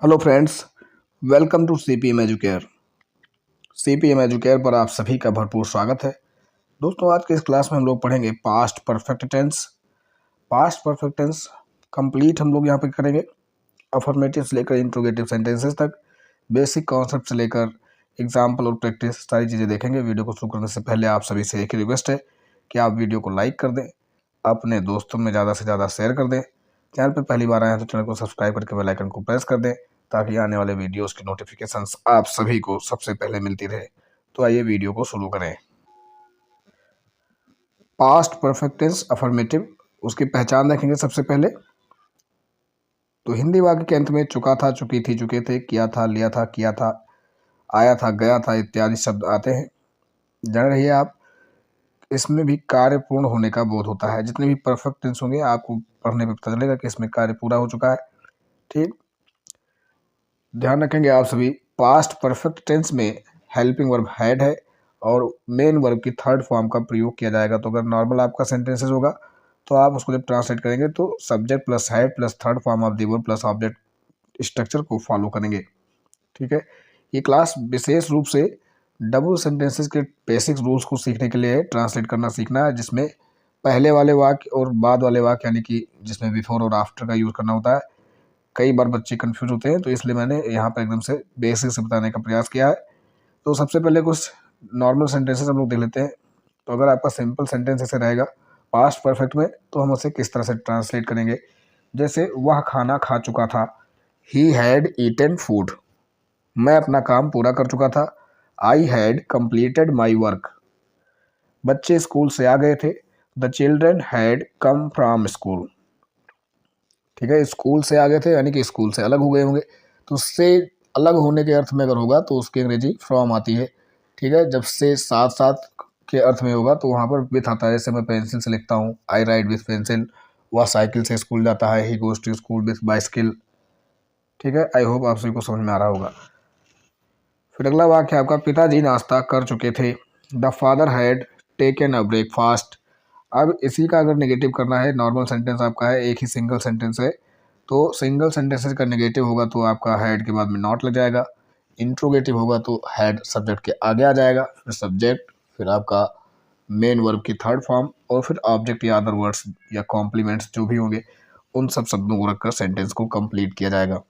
Hello friends, welcome to CPM Educare. CPM Educare पर आप सभी का भरपूर स्वागत है। दोस्तों, आज के इस क्लास में हम लोग पढ़ेंगे past perfect tense. Past perfect tense complete हम लोग यहाँ पे करेंगे, अफर्मेटिव से लेकर इंट्रोगेटिव सेंटेंसेस तक, बेसिक कॉन्सेप्ट से लेकर एग्जाम्पल और प्रैक्टिस सारी चीज़ें देखेंगे। वीडियो को शुरू करने से पहले आप सभी से एक ही रिक्वेस्ट है कि आप वीडियो को लाइक कर दें, अपने दोस्तों में ज़्यादा से ज़्यादा शेयर कर दें। चैनल पर पहली बार आए हैं तो चैनल को सब्सक्राइब करके बेल आइकन को प्रेस कर दें ताकि आने वाले वीडियोस की नोटिफिकेशंस आप सभी को सबसे पहले मिलती रहे। तो आइए वीडियो को शुरू करें। पास्ट परफेक्ट टेंस अफर्मेटिव, उसकी पहचान देखेंगे सबसे पहले। तो हिंदी वाक्य के अंत में चुका था, चुकी थी, चुके थे, किया था, लिया था, किया था, आया था, गया था इत्यादि शब्द आते हैं। जान रहिए आप, इसमें भी कार्य पूर्ण होने का बोध होता है। जितने भी परफेक्ट टेंस होंगे आपको पढ़ने में पता चलेगा कि इसमें कार्य पूरा हो चुका है। ठीक, ध्यान रखेंगे आप सभी। पास्ट परफेक्ट टेंस में हेल्पिंग वर्ब हैड है और मेन वर्ब की थर्ड फॉर्म का प्रयोग किया जाएगा। तो अगर नॉर्मल आपका सेंटेंसेस होगा तो आप उसको जब ट्रांसलेट करेंगे तो subject plus had plus third form of the verb plus object structure को फॉलो करेंगे। ठीक है, ये क्लास विशेष रूप से डबल सेंटेंसेस के बेसिक रूल्स को सीखने के लिए ट्रांसलेट करना सीखना है, जिसमें पहले वाले वाक्य और बाद वाले वाक्य यानी कि जिसमें बिफोर और आफ्टर का यूज़ करना होता है। कई बार बच्चे कंफ्यूज होते हैं, तो इसलिए मैंने यहाँ पर एकदम से बेसिक से बताने का प्रयास किया है। तो सबसे पहले कुछ नॉर्मल सेंटेंसेस हम लोग देख लेते हैं। तो अगर आपका सिंपल सेंटेंस ऐसे रहेगा पास्ट परफेक्ट में, तो हम उसे किस तरह से ट्रांसलेट करेंगे। जैसे वह खाना खा चुका था, ही हैड ईटन फूड। मैं अपना काम पूरा कर चुका था, I had completed my work. बच्चे स्कूल से आ गए थे, the children had come from school. ठीक है, स्कूल से आ गए थे यानी कि स्कूल से अलग हो गए होंगे। तो उससे अलग होने के अर्थ में अगर होगा तो उसकी अंग्रेजी फ्रॉम आती है। ठीक है, जब से साथ साथ के अर्थ में होगा तो वहाँ पर विथ आता है। जैसे मैं पेंसिल से लिखता हूँ, आई राइड विथ पेंसिल। वह साइकिल से स्कूल जाता है, he goes to school with bicycle. ठीक है, आई होप आप सभी को समझ में आ रहा होगा। फिर अगला वाक्य आपका, पिताजी नाश्ता कर चुके थे, the father had taken a breakfast. अब इसी का अगर नेगेटिव करना है, नॉर्मल सेंटेंस आपका है, एक ही सिंगल सेंटेंस है, तो सिंगल सेंटेंसेस का नेगेटिव होगा तो आपका हैड के बाद में नॉट लग जाएगा। इंट्रोगेटिव होगा तो हैड सब्जेक्ट के आगे आ जाएगा, फिर सब्जेक्ट, फिर आपका मेन वर्ब की थर्ड फॉर्म और फिर ऑब्जेक्ट या अदर वर्ड्स या कॉम्प्लीमेंट्स जो भी होंगे उन सब शब्दों को रखकर सेंटेंस को कंप्लीट किया जाएगा।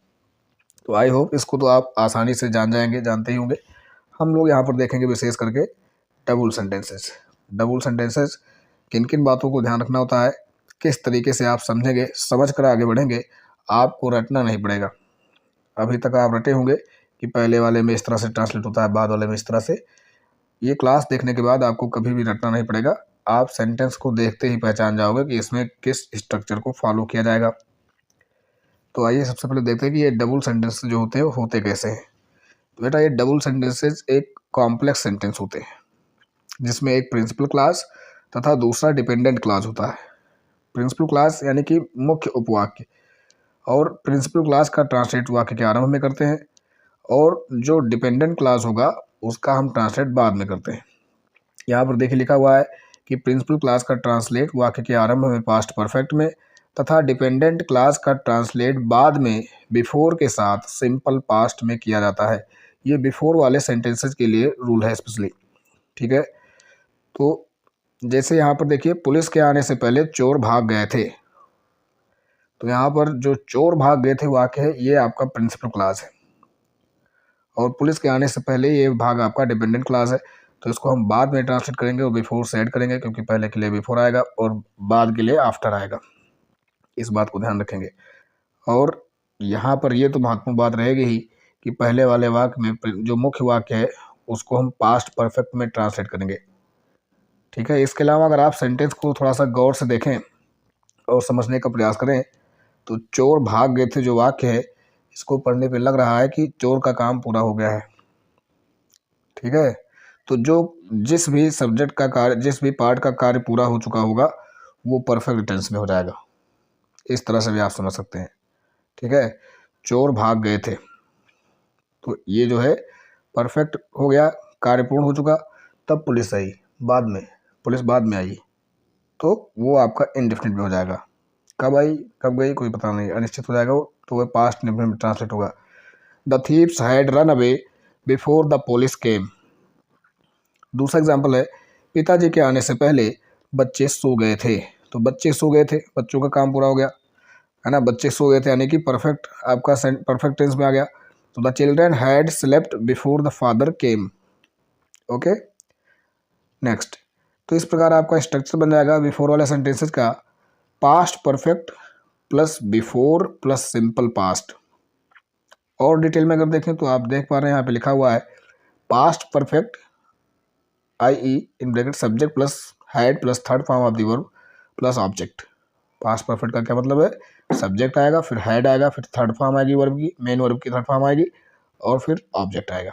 तो आई होप इसको तो आप आसानी से जान जाएंगे, जानते ही होंगे। हम लोग यहाँ पर देखेंगे विशेष करके डबल सेंटेंसेस। डबल सेंटेंसेस किन किन बातों को ध्यान रखना होता है, किस तरीके से आप समझेंगे, समझ कर आगे बढ़ेंगे, आपको रटना नहीं पड़ेगा। अभी तक आप रटे होंगे कि पहले वाले में इस तरह से ट्रांसलेट होता है, बाद वाले में इस तरह से। ये क्लास देखने के बाद आपको कभी भी रटना नहीं पड़ेगा। आप सेंटेंस को देखते ही पहचान जाओगे कि इसमें किस स्ट्रक्चर को फॉलो किया जाएगा। तो आइए सबसे पहले देखते हैं कि ये डबल सेंटेंस जो होते हैं वो होते कैसे हैं। तो बेटा, ये डबल सेंटेंसेस एक कॉम्प्लेक्स सेंटेंस होते हैं जिसमें एक प्रिंसिपल क्लास तथा दूसरा डिपेंडेंट क्लास होता है। प्रिंसिपल क्लास यानी कि मुख्य उपवाक्य, और प्रिंसिपल क्लास का ट्रांसलेट वाक्य के आरंभ में करते हैं, और जो डिपेंडेंट क्लास होगा उसका हम ट्रांसलेट बाद में करते हैं। यहाँ पर देखिए लिखा हुआ है कि प्रिंसिपल क्लास का ट्रांसलेट वाक्य के आरंभ में पास्ट परफेक्ट में तथा डिपेंडेंट क्लास का ट्रांसलेट बाद में बिफोर के साथ सिंपल पास्ट में किया जाता है। ये बिफोर वाले सेंटेंसेस के लिए रूल है स्पेशली। ठीक है, तो जैसे यहाँ पर देखिए, पुलिस के आने से पहले चोर भाग गए थे। तो यहाँ पर जो चोर भाग गए थे वाक्य है ये आपका प्रिंसिपल क्लास है, और पुलिस के आने से पहले ये भाग आपका डिपेंडेंट क्लास है। तो इसको हम बाद में ट्रांसलेट करेंगे और बिफोर से ऐड करेंगे, क्योंकि पहले के लिए बिफोर आएगा और बाद के लिए आफ्टर आएगा। इस बात को ध्यान रखेंगे। और यहाँ पर ये तो महत्वपूर्ण बात रहेगी ही कि पहले वाले वाक्य में जो मुख्य वाक्य है उसको हम पास्ट परफेक्ट में ट्रांसलेट करेंगे। ठीक है, इसके अलावा अगर आप सेंटेंस को थोड़ा सा गौर से देखें और समझने का प्रयास करें तो चोर भाग गए थे जो वाक्य है, इसको पढ़ने पे लग रहा है कि चोर का काम पूरा हो गया है। ठीक है, तो जो जिस भी सब्जेक्ट का कार्य, जिस भी पार्ट का कार्य पूरा हो चुका होगा वो परफेक्ट टेंस में हो जाएगा। इस तरह से भी आप समझ सकते हैं। ठीक है, चोर भाग गए थे, तो ये जो है परफेक्ट हो गया, कार्य पूर्ण हो चुका। तब पुलिस आई बाद में, पुलिस बाद में आई, तो वो आपका इंडेफिनिट में हो जाएगा। कब आई कब गई कोई पता नहीं, अनिश्चित हो जाएगा वो, तो वह पास्ट इंडेफिनिट में ट्रांसलेट होगा। The thieves had run away before the police केम। दूसरा एग्जाम्पल है, पिताजी के आने से पहले बच्चे सो गए थे। तो बच्चे सो गए थे, बच्चों का काम पूरा हो गया, है ना। बच्चे सो गए थे यानी कि परफेक्ट आपका परफेक्ट टेंस में आ गया। तो the children had slept before the father came. Okay, next. तो इस प्रकार आपका स्ट्रक्चर बन जाएगा बिफोर वाले सेंटेंसेस का, past perfect plus before plus simple past. और डिटेल में अगर देखें तो आप देख पा रहे हैं यहाँ पे लिखा हुआ है past perfect I in bracket subject plus had plus third form of the verb plus object. Past perfect का क्या मतलब है, सब्जेक्ट आएगा, फिर हैड आएगा, फिर थर्ड फॉर्म आएगी वर्ब की, मेन वर्ब की थर्ड फॉर्म आएगी, और फिर ऑब्जेक्ट आएगा।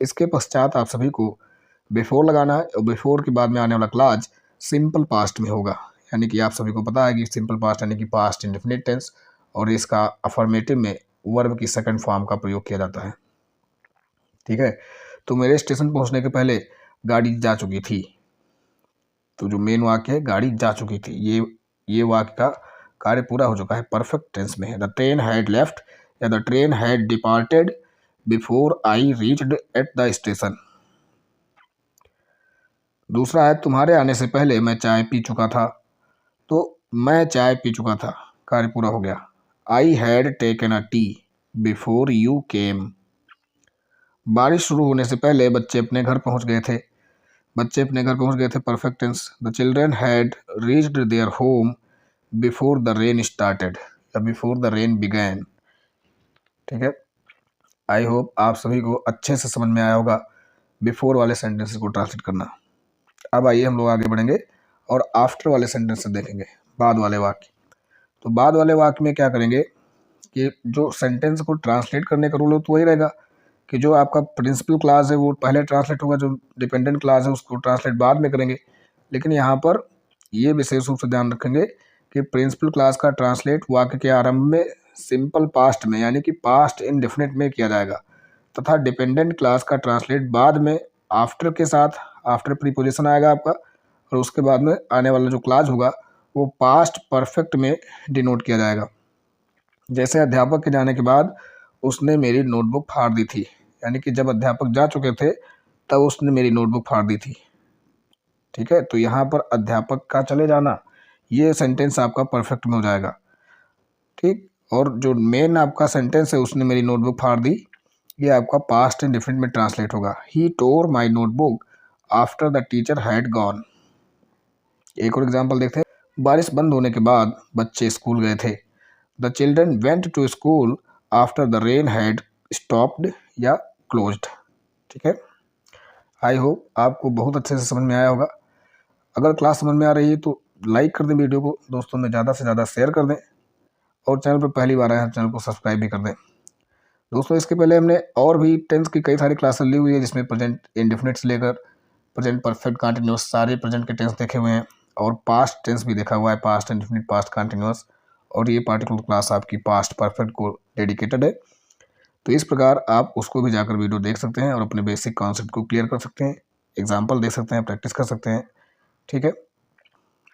इसके पश्चात आप सभी को बिफोर लगाना है, और बिफोर के बाद में आने वाला क्लास सिंपल पास्ट में होगा। यानी कि आप सभी को पता है कि सिंपल पास्ट यानी कि पास्ट इंडेफिनिट टेंस, और इसका अफर्मेटिव में वर्ब की सेकंड फॉर्म का प्रयोग किया जाता है। ठीक है, तो मेरे स्टेशन पहुंचने के पहले गाड़ी जा चुकी थी। तो जो मेन वाक्य है गाड़ी जा चुकी थी, ये वाक्य का कार्य पूरा हो चुका है, परफेक्ट टेंस में है। द ट्रेन हैड लेफ्ट या the train had departed before I reached at the station. दूसरा है, तुम्हारे आने से पहले मैं चाय पी चुका था। तो मैं चाय पी चुका था, कार्य पूरा हो गया। I had taken a tea before you came. बारिश शुरू होने से पहले बच्चे अपने घर पहुंच गए थे। बच्चे अपने घर पहुंच गए थे, perfect tense. The children had reached their home before the rain started या बिफोर द रेन बिगैन। ठीक है, आई होप आप सभी को अच्छे से समझ में आया होगा बिफोर वाले सेंटेंसेस को ट्रांसलेट करना। अब आइए हम लोग आगे बढ़ेंगे और आफ्टर वाले सेंटेंसेस देखेंगे, बाद वाले वाक्य। तो बाद वाले वाक्य में क्या करेंगे कि जो सेंटेंस को ट्रांसलेट करने का रूल हो तो वही रहेगा कि जो आपका प्रिंसिपल क्लास है वो पहले ट्रांसलेट होगा, जो डिपेंडेंट क्लास है उसको ट्रांसलेट बाद में करेंगे। लेकिन यहाँ पर ये विशेष रूप से ध्यान रखेंगे कि प्रिंसिपल क्लास का ट्रांसलेट वाक्य के आरंभ में सिंपल पास्ट में यानी कि पास्ट इंडेफिनिट में किया जाएगा, तथा डिपेंडेंट क्लास का ट्रांसलेट बाद में आफ्टर के साथ, आफ्टर प्रीपोजिशन आएगा आपका, और उसके बाद में आने वाला जो क्लास होगा वो पास्ट परफेक्ट में डिनोट किया जाएगा। जैसे अध्यापक के जाने के बाद उसने मेरी नोटबुक फाड़ दी थी, यानी कि जब अध्यापक जा चुके थे तब उसने मेरी नोटबुक फाड़ दी थी। ठीक है, तो यहाँ पर अध्यापक का चले जाना ये सेंटेंस आपका परफेक्ट में हो जाएगा। ठीक, और जो मेन आपका सेंटेंस है उसने मेरी नोटबुक फाड़ दी, ये आपका पास्ट इंडेफिनिट में ट्रांसलेट होगा। He tore my notebook after the teacher had gone. एक और एग्जाम्पल देखते हैं, बारिश बंद होने के बाद बच्चे स्कूल गए थे। The children went to school after the rain had stopped या क्लोज्ड। ठीक है, आई होप आपको बहुत अच्छे से समझ में आया होगा। अगर क्लास समझ में आ रही है तो लाइक कर दें वीडियो को, दोस्तों में ज़्यादा से ज़्यादा शेयर कर दें, और चैनल पर पहली बार आए हैं चैनल को सब्सक्राइब भी कर दें। दोस्तों इसके पहले हमने और भी टेंस की कई सारी क्लासेस ली हुई है, जिसमें प्रेजेंट इंडेफिनिट से लेकर प्रेजेंट परफेक्ट कंटिन्यूअस सारे प्रेजेंट के टेंस देखे हुए हैं, और पास्ट टेंस भी देखा हुआ है, पास्ट इंडेफिनिट, पास्ट कंटिन्यूअस, और ये पार्टिकुलर क्लास आपकी पास्ट परफेक्ट को डेडिकेटेड है। तो इस प्रकार आप उसको भी जाकर वीडियो देख सकते हैं और अपने बेसिक कॉन्सेप्ट को क्लियर कर सकते हैं, एग्जाम्पल देख सकते हैं, प्रैक्टिस कर सकते हैं। ठीक है,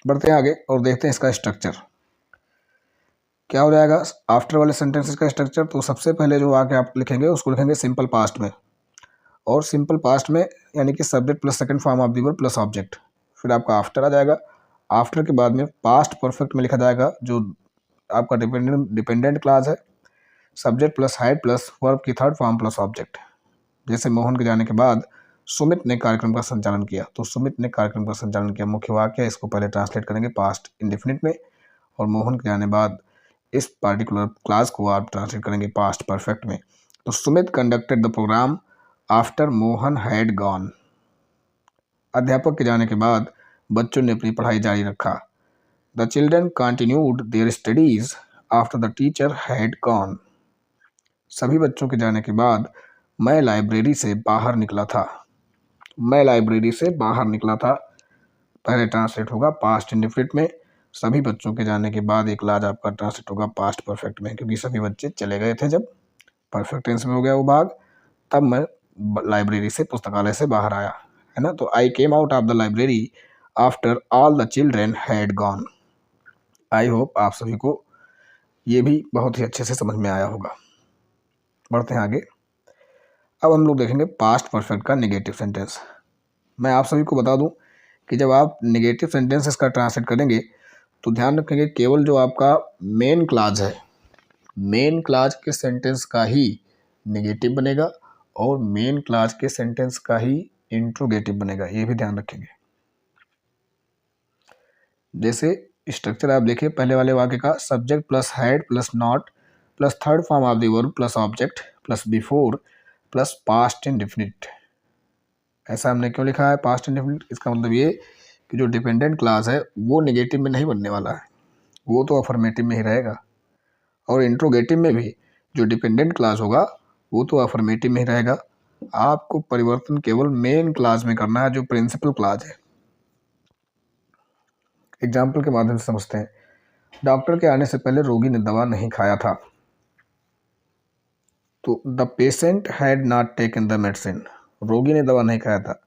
बढ़ते हैं आगे और देखते हैं इसका स्ट्रक्चर क्या हो जाएगा। आफ्टर वाले सेंटेंसेस का स्ट्रक्चर, तो सबसे पहले जो आके आप लिखेंगे उसको लिखेंगे सिंपल पास्ट में, और सिंपल पास्ट में यानी कि subject plus second form of the verb plus object. फिर आपका आफ्टर आ जाएगा, आफ्टर के बाद में पास्ट परफेक्ट में लिखा जाएगा जो आपका डिपेंडेंट क्लास है, subject plus had plus verb की थर्ड फॉर्म प्लस ऑब्जेक्ट। जैसे मोहन के जाने के बाद सुमित ने कार्यक्रम का संचालन किया, तो सुमित ने कार्यक्रम का संचालन किया मुख्य वाक्य, इसको पहले ट्रांसलेट करेंगे पास्ट इंडेफिनिट में, और मोहन के जाने बाद इस पार्टिकुलर क्लास को आप ट्रांसलेट करेंगे पास्ट परफेक्ट में। तो Sumit conducted the programme after Mohan had gone. अध्यापक के जाने के बाद बच्चों ने अपनी पढ़ाई जारी रखा। The children continued their studies after the teacher had gone. सभी बच्चों के जाने के बाद मैं लाइब्रेरी से बाहर निकला था। मैं लाइब्रेरी से बाहर निकला था पहले ट्रांसलेट होगा पास्ट इंडेफिनिट में, सभी बच्चों के जाने के बाद एक लाज आपका ट्रांसलेट होगा पास्ट परफेक्ट में, क्योंकि सभी बच्चे चले गए थे जब परफेक्ट टेंस में हो गया वो भाग, तब मैं लाइब्रेरी से, पुस्तकालय से बाहर आया, है ना। तो I came out of the library after all the children had gone. I hope आप सभी को ये भी बहुत ही अच्छे से समझ में आया होगा। बढ़ते हैं आगे। अब हम लोग देखेंगे पास्ट परफेक्ट का नेगेटिव सेंटेंस। मैं आप सभी को बता दूं कि जब आप नेगेटिव सेंटेंसेस का ट्रांसलेट करेंगे तो ध्यान रखेंगे केवल जो आपका मेन क्लॉज है, मेन क्लॉज के सेंटेंस का ही नेगेटिव बनेगा और मेन क्लॉज के सेंटेंस का ही इंट्रोगेटिव बनेगा, ये भी ध्यान रखेंगे। जैसे स्ट्रक्चर आप देखिए पहले वाले वाक्य का, subject plus had plus not plus third form of the verb plus object plus before plus past indefinite. ऐसा हमने क्यों लिखा है पास्ट इंडेफिनिट? इसका मतलब ये कि जो डिपेंडेंट क्लॉज है वो नेगेटिव में नहीं बनने वाला है, वो तो अफर्मेटिव में ही रहेगा। और इंट्रोगेटिव में भी जो डिपेंडेंट क्लॉज होगा वो तो अफर्मेटिव में ही रहेगा। आपको परिवर्तन केवल मेन क्लॉज में करना है जो प्रिंसिपल क्लॉज है। एग्जाम्पल के माध्यम से समझते हैं। डॉक्टर के आने से पहले रोगी ने दवा नहीं खाया था, तो the patient had not taken the medicine. रोगी ने दवा नहीं खाया था।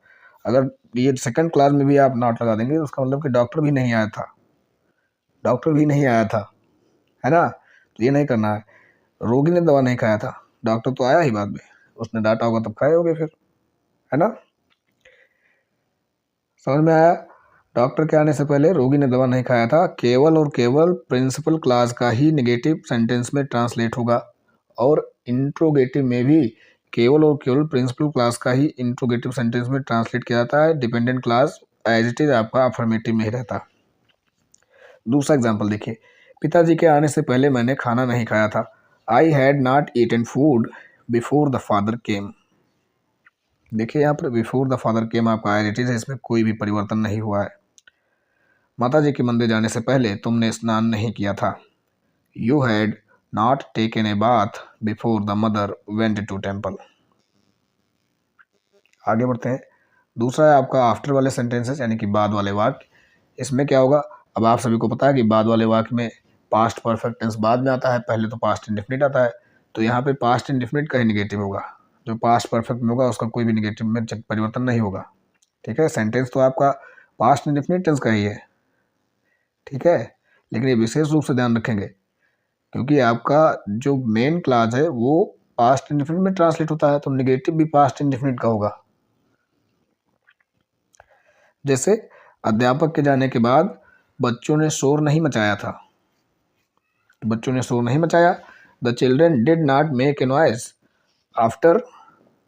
अगर ये सेकंड क्लास में भी आप नॉट लगा देंगे तो उसका मतलब कि डॉक्टर भी नहीं आया था, डॉक्टर भी नहीं आया था, है ना? तो ये नहीं करना है। रोगी ने दवा नहीं खाया था, डॉक्टर तो आया ही बाद में, उसने डांटा होगा तब खाए होगे फिर, है ना? समझ में आया? डॉक्टर के आने से पहले रोगी ने दवा नहीं खाया था केवल और केवल प्रिंसिपल क्लॉज का ही नेगेटिव सेंटेंस में ट्रांसलेट होगा, और इंट्रोगेटिव में भी केवल और केवल प्रिंसिपल क्लॉज का ही इंट्रोगेटिव सेंटेंस में ट्रांसलेट किया जाता है। Dependent clause as it is आपका अफर्मेटिव में ही रहता। दूसरा एग्जाम्पल देखिए, पिताजी के आने से पहले मैंने खाना नहीं खाया था। I had not eaten food before the father came. देखिए यहाँ पर बिफोर द फादर केम आपका एज इट इज है, इसमें कोई भी परिवर्तन नहीं हुआ है। माताजी के मंदिर जाने से पहले तुमने स्नान नहीं किया था। You had not taken a bath before the mother went to temple. आगे बढ़ते हैं। दूसरा है आपका आफ्टर वाले सेंटेंसेस यानी कि बाद वाले वाक्य। इसमें क्या होगा, अब आप सभी को पता है कि बाद वाले वाक्य में पास्ट परफेक्ट टेंस बाद में आता है, पहले तो पास्ट इंडेफिनिट आता है। तो यहाँ पे पास्ट इंडेफिनिट का ही नेगेटिव होगा, जो पास्ट परफेक्ट में होगा उसका कोई भी नेगेटिव में परिवर्तन नहीं होगा। ठीक है, सेंटेंस तो आपका पास्ट इंडेफिनिट टेंस का ही है, ठीक है, लेकिन ये विशेष रूप से ध्यान रखेंगे क्योंकि आपका जो मेन क्लॉज है वो पास्ट इंडेफिनिट में ट्रांसलेट होता है, तो नेगेटिव भी पास्ट इंडेफिनिट का होगा। जैसे अध्यापक के जाने के बाद बच्चों ने शोर नहीं मचाया था। बच्चों ने शोर नहीं मचाया। The children did not make a noise after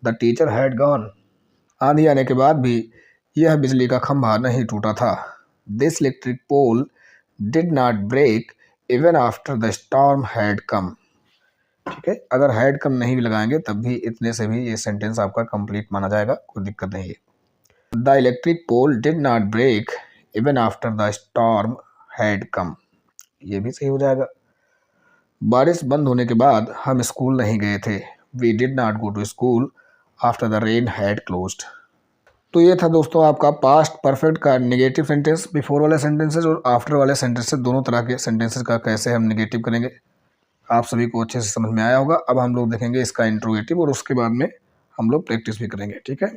the teacher had gone. आंधी आने के बाद भी यह बिजली का खंभा नहीं टूटा था। This electric pole did not break even after the storm had come. ठीक है, अगर हैड कम नहीं भी लगाएंगे तब भी इतने से भी ये सेंटेंस आपका कंप्लीट माना जाएगा, कोई दिक्कत नहीं है। The electric pole did not break even after the storm had come, ये भी सही हो जाएगा। बारिश बंद होने के बाद हम स्कूल नहीं गए थे। We did not go to school after the rain had closed. तो ये था दोस्तों आपका पास्ट परफेक्ट का नेगेटिव सेंटेंस, बिफोर वाले सेंटेंसेस और आफ्टर वाले सेंटेंसेस, दोनों तरह के सेंटेंसेस का कैसे हम नेगेटिव करेंगे, आप सभी को अच्छे से समझ में आया होगा। अब हम लोग देखेंगे इसका इंट्रोगेटिव और उसके बाद में हम लोग प्रैक्टिस भी करेंगे। ठीक है,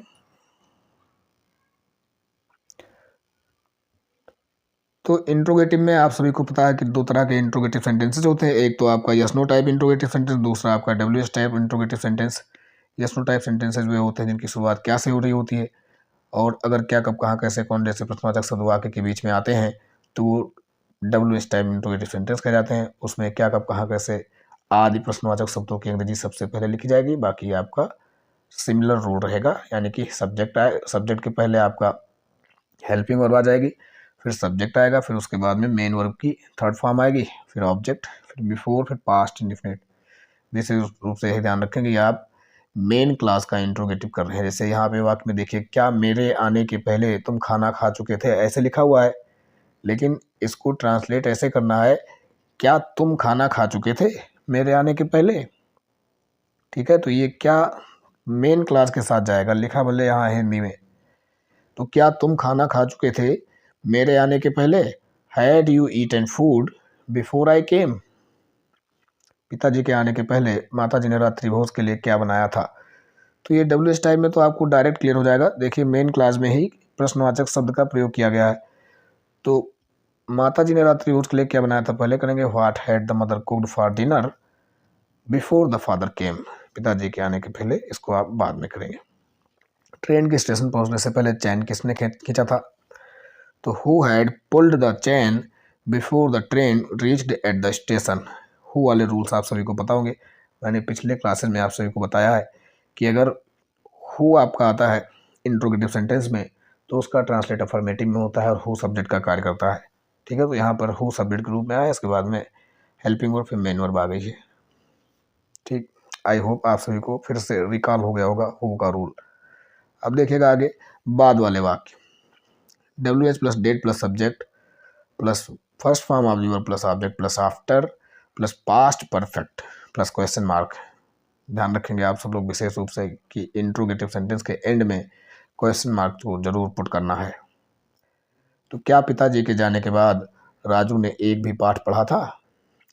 तो इंट्रोगेटिव में आप सभी को पता है कि दो तरह के इंट्रोगेटिव सेंटेंसेस होते हैं। एक तो आपका yes no type interrogative sentence, दूसरा आपका WS type interrogative sentence. Yes no type sentences वे होते हैं जिनकी शुरुआत क्या से हो रही होती है, और अगर क्या कब कहाँ कैसे कौन जैसे प्रश्नवाचक शब्द वाक्य के बीच में आते हैं तो वो डब्ल्यूएस टाइप इंट्रोगेटिव सेंटेंस कह जाते हैं। उसमें क्या कब कहाँ कैसे आदि प्रश्नवाचक शब्दों की अंग्रेजी सबसे पहले लिखी जाएगी, बाकी आपका सिमिलर रूल रहेगा, यानी कि सब्जेक्ट के पहले आपका हेल्पिंग वर्ब आ जाएगी, फिर सब्जेक्ट आएगा, फिर उसके बाद में मेन वर्ब की थर्ड फॉर्म आएगी, फिर ऑब्जेक्ट, फिर बिफोर, फिर पास्ट इंडेफिनिट। विशेष रूप से यही ध्यान रखेंगे आप मेन क्लास का इंट्रोगेटिव कर रहे हैं। जैसे यहाँ पे वाक्य में देखिए, क्या मेरे आने के पहले तुम खाना खा चुके थे, ऐसे लिखा हुआ है, लेकिन इसको ट्रांसलेट ऐसे करना है, क्या तुम खाना खा चुके थे मेरे आने के पहले। ठीक है, तो ये क्या मेन क्लास के साथ जाएगा, लिखा भले यहाँ हिंदी में, तो क्या तुम खाना खा चुके थे मेरे आने के पहले। Had you eaten food before I came. पिताजी के आने के पहले माताजी ने रात्रि भोज के लिए क्या बनाया था। तो ये डब्ल्यूएस टाइप में तो आपको डायरेक्ट क्लियर हो जाएगा। देखिए मेन क्लास में ही प्रश्नवाचक शब्द का प्रयोग किया गया है। तो माताजी ने रात्रि भोज के लिए क्या बनाया था, पहले करेंगे what had the mother cooked for dinner before the father केम। पिताजी के आने के पहले, इसको आप बाद में करेंगे। ट्रेन के स्टेशन पहुंचने से पहले चैन किसने खींचा था? तो who had pulled the chain before the train reached at the station. Who वाले रूल्स आप सभी को पता होंगे, मैंने पिछले क्लासेस में आप सभी को बताया है कि अगर हु आपका आता है इंट्रोगेटिव सेंटेंस में तो उसका ट्रांसलेट अफर्मेटिव में होता है और हु सब्जेक्ट का कार्य करता है। ठीक है, तो यहाँ पर हु सब्जेक्ट के रूप में आया, इसके बाद में हेल्पिंग वर्ब फिर मेन वर्ब आ गई है। ठीक, आई होप आप सभी को फिर से रिकॉल हो गया होगा हु का रूल। अब देखिएगा आगे बाद वाले वाक्य, WH plus did plus subject plus first form of your plus object plus after plus past perfect plus question mark. ध्यान रखेंगे आप सब लोग विशेष रूप से कि इंट्रोगेटिव सेंटेंस के एंड में क्वेश्चन मार्क को जरूर पुट करना है। तो क्या पिताजी के जाने के बाद राजू ने एक भी पाठ पढ़ा था?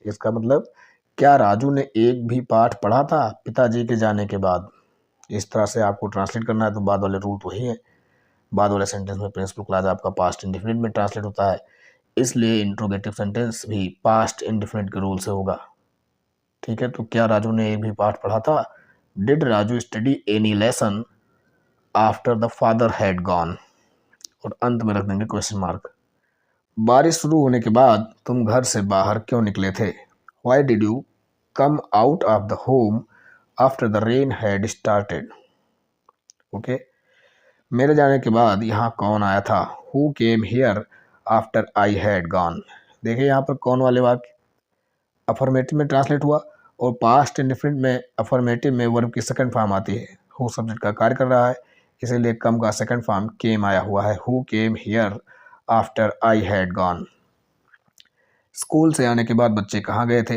इसका मतलब क्या राजू ने एक भी पाठ पढ़ा था पिताजी के जाने के बाद? इस तरह से आपको ट्रांसलेट करना है। तो बाद वाले रूल तो वही है, बाद वाले सेंटेंस में प्रिंसिपल क्लॉज आपका पास्ट इंडेफिनिट में ट्रांसलेट होता है, इसलिए इंट्रोगेटिव सेंटेंस भी पास्ट इंडेफिनिट के रूल से होगा। ठीक है, तो क्या राजू ने एक भी पाठ पढ़ा था? Did Raju study any lesson after the father had gone, और अंत में रख देंगे क्वेश्चन मार्क। बारिश शुरू होने के बाद तुम घर से बाहर क्यों निकले थे? Why did you come out of the home after the rain had started. Okay, मेरे जाने के बाद यहाँ कौन आया था? Who came here after I had gone. देखिए यहाँ पर कौन वाले वाक्य अफर्मेटिव में ट्रांसलेट हुआ और पास्ट इंडेफिनिट में अफर्मेटिव में वर्ब की सेकंड फॉर्म आती है। हु सब्जेक्ट का कार्य कर रहा है, इसीलिए कम का सेकंड फॉर्म केम आया हुआ है। Who came here after I had gone. School से आने के बाद बच्चे कहाँ गए थे?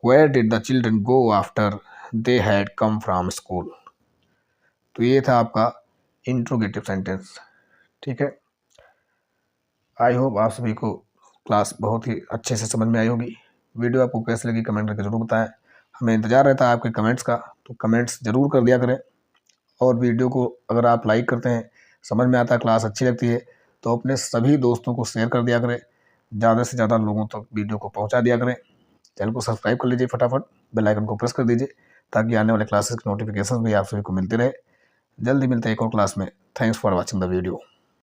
Where did the children go after they had come from school. तो ये था आपका इंट्रोगेटिव सेंटेंस। ठीक है, आई होप आप सभी को क्लास बहुत ही अच्छे से समझ में आई होगी। वीडियो आपको कैसे लगी कमेंट करके जरूर बताएं, हमें इंतजार रहता है आपके कमेंट्स का, तो कमेंट्स जरूर कर दिया करें। और वीडियो को अगर आप लाइक करते हैं, समझ में आता है, क्लास अच्छी लगती है, तो अपने सभी दोस्तों को शेयर कर दिया करें, ज़्यादा से ज़्यादा लोगों तक वीडियो को पहुँचा दिया करें। चैनल को सब्सक्राइब कर लीजिए, फटाफट बेल आइकन को प्रेस कर दीजिए ताकि आने वाले क्लासेस की नोटिफिकेशन भी आप सभी को मिलती रहे। जल्दी मिलते हैं एक और क्लास में। Thanks for watching the video.